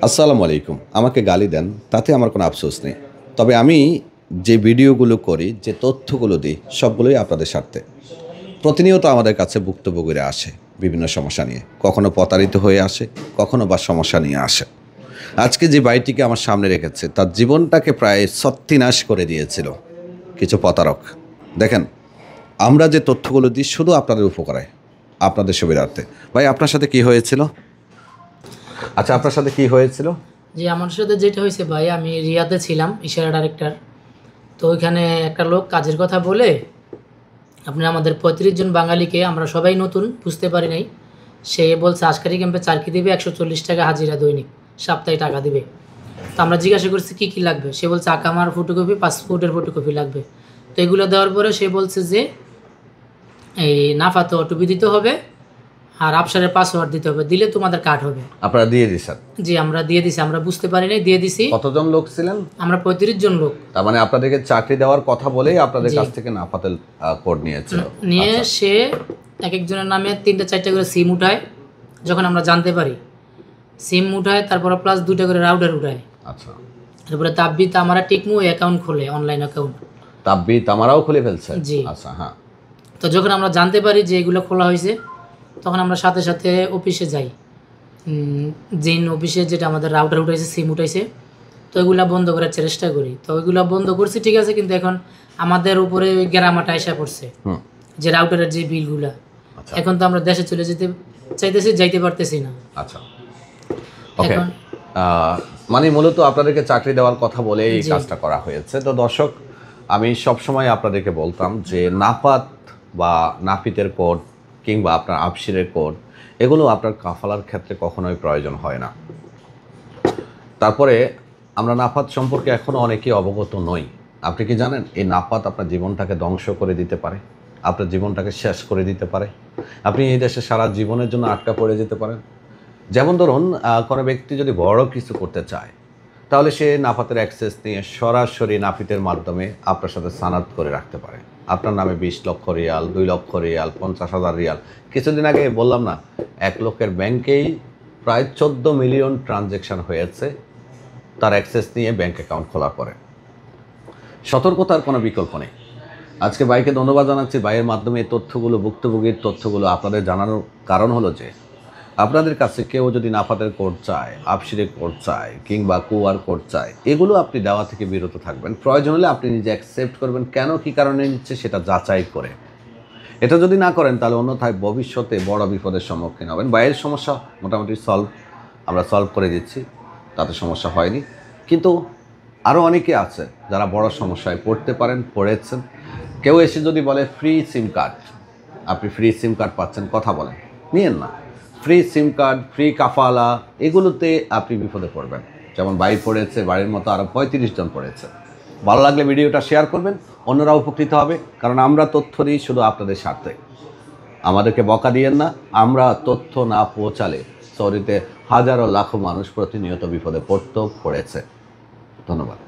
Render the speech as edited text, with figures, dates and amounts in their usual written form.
আসসালামু আলাইকুম। আমাকে গালি দেন, তাতে আমার কোনো আফসোস নেই। তবে আমি যে ভিডিওগুলো করি, যে তথ্যগুলো দিই, সবগুলোই আপনাদের স্বার্থে। প্রতিনিয়ত আমাদের কাছে ভুক্তভোগীরা আসে বিভিন্ন সমস্যা নিয়ে। কখনো প্রতারিত হয়ে আসে, কখনো বা সমস্যা নিয়ে আসে। আজকে যে ভাইটিকে আমার সামনে রেখেছে, তার জীবনটাকে প্রায় সত্তিনাশ করে দিয়েছিল কিছু প্রতারক। দেখেন, আমরা যে তথ্যগুলো দিই শুধু আপনাদের উপকারে, আপনাদের সুবিধার্থে। ভাই, আপনার সাথে কি হয়েছিল? আচ্ছা, আপনার সাথে কি হয়েছিল? জি, আমার সাথে যেটা হয়েছে ভাই, আমি রিয়াতে ছিলাম, ইশারা ডাইরেক্টর। তো ওইখানে একটা লোক কাজের কথা বলে আপনি আমাদের 35 জন বাঙালিকে, আমরা সবাই নতুন, বুঝতে পারি নাই। সে বলছে আজকারি ক্যাম্পে চারকি দিবে, 140 টাকা হাজিরা দৈনিক, সপ্তাহে টাকা দিবে। তো আমরা জিজ্ঞাসা করছি কী কী লাগবে। সে বলছে আকামার ফটোকপি, পাসপোর্টের ফটোকপি লাগবে। তো এগুলো দেওয়ার পরে সে বলছে যে এই নাফাতে অটোপি দিতে হবে আর আফসারের পাসওয়ার্ড দিতে হবে, দিলে তোমাদের কার্ড হবে। আপনারা দিয়ে দিয়েছেন? জি, আমরা দিয়ে দিছি, আমরা বুঝতে পারি নাই, দিয়ে দিছি। কতজন লোক ছিলেন? আমরা 35 জন লোক। তার মানে আপনাদেরকে চাকরি দেওয়ার কথা বলেই আপনাদের কাছ থেকে নাফাতেল কোড নিয়েছিল? নিয়ে সে এক একজনের নামে 3টা 4টা করে সিম উঠায়। যখন আমরা জানতে পারি সিম উঠায়, তারপর প্লাস 2টা করে রাউটার উঠায়। আচ্ছা। তারপরে তাব্বি তামারা টিকমু অ্যাকাউন্ট খোলে, অনলাইন অ্যাকাউন্ট। তাব্বি তামারাও খুলে ফেলছে? জি। আচ্ছা, হ্যাঁ। তো যখন আমরা জানতে পারি যে এগুলো খোলা হয়েছে, তখন আমরা সাথে সাথে অফিসে যাই। জিন অফিসে, যেটা আমাদের রাউটার উঠাইছে, সিম উঠাইছে। তো এগুলা বন্ধ করার চেষ্টা করি। তো ওইগুলা বন্ধ করছি, ঠিক আছে, কিন্তু এখন আমাদের উপরে ওই গ্রামাটা এসে পড়ছে, যে রাউটারের যে বিলগুলা। এখন তো আমরা দেশে চলে যেতে চাইতেছি, যাইতে পারতেছি না। আচ্ছা, ওকে। মানে মূলত আপনাদেরকে চাকরি দেওয়ার কথা বলে এই কাজটা করা হয়েছে। তো দর্শক, আমি সবসময় আপনাদেরকে বলতাম যে নাফাত বা নাফিতের কোড কিংবা আপনার আফসিরের কোড, এগুলো আপনার কাফালার ক্ষেত্রে কখনোই প্রয়োজন হয় না। তারপরে আমরা নাফাত সম্পর্কে এখনও অনেকেই অবগত নই। আপনি কি জানেন এই নাফাত আপনার জীবনটাকে ধ্বংস করে দিতে পারে, আপনার জীবনটাকে শেষ করে দিতে পারে। আপনি এই দেশে সারা জীবনের জন্য আটকা পড়ে যেতে পারেন। যেমন ধরুন, কোনো ব্যক্তি যদি বড় কিছু করতে চায়, তাহলে সে নাফাতের অ্যাক্সেস নিয়ে সরাসরি নাফিতের মাধ্যমে আপনার সাথে সানাত করে রাখতে পারে। আপনার নামে 20 লক্ষ রিয়াল, 2 লক্ষ রিয়াল, 50,000 রিয়াল। কিছুদিন আগে বললাম না, এক লোকের ব্যাংকেই প্রায় 14 মিলিয়ন ট্রানজ্যাকশান হয়েছে তার অ্যাক্সেস নিয়ে ব্যাংক অ্যাকাউন্ট খোলার পরে। সতর্কতার কোনো বিকল্প নেই। আজকে ভাইকে ধন্যবাদ জানাচ্ছি। ভাইয়ের মাধ্যমে এই তথ্যগুলো, ভুক্তভোগীর তথ্যগুলো আপনাদের জানানোর কারণ হলো যে আপনাদের কাছে কেউ যদি নাফাতের কোড চায়, আফসিরের কোড চায় কিংবা QR কোড চায়, এগুলো আপনি দেওয়া থেকে বিরত থাকবেন। প্রয়োজন হলে আপনি নিজে অ্যাকসেপ্ট করবেন, কেন কী কারণে নিচ্ছে সেটা যাচাই করে। এটা যদি না করেন, তাহলে অন্যথায় ভবিষ্যতে বড় বিপদের সম্মুখীন হবেন। ভাইয়ের সমস্যা মোটামুটি আমরা সলভ করে দিচ্ছি, তাতে সমস্যা হয়নি। কিন্তু আরও অনেকে আছে যারা বড় সমস্যায় পড়তে পারেন, পড়েছেন। কেউ এসে যদি বলে ফ্রি সিম কার্ড, আপনি ফ্রি সিম কার্ড পাচ্ছেন, কথা বলেন, নিয়েন না। ফ্রি সিম কার্ড, ফ্রি কাফালা, এগুলোতে আপনি বিপদে পড়বেন। যেমন ভাই পড়েছে, বাড়ির মতো আরও 35 জন পড়েছে। ভালো লাগলে ভিডিওটা শেয়ার করবেন, অন্যরা উপকৃত হবে। কারণ আমরা তথ্য দিই শুধু আপনাদের স্বার্থে। আমাদেরকে বকা দিয়েন না। আমরা তথ্য না পৌঁছালে সৌদিতে হাজারো লাখো মানুষ প্রতিনিয়ত বিপদে পড়েছে। ধন্যবাদ।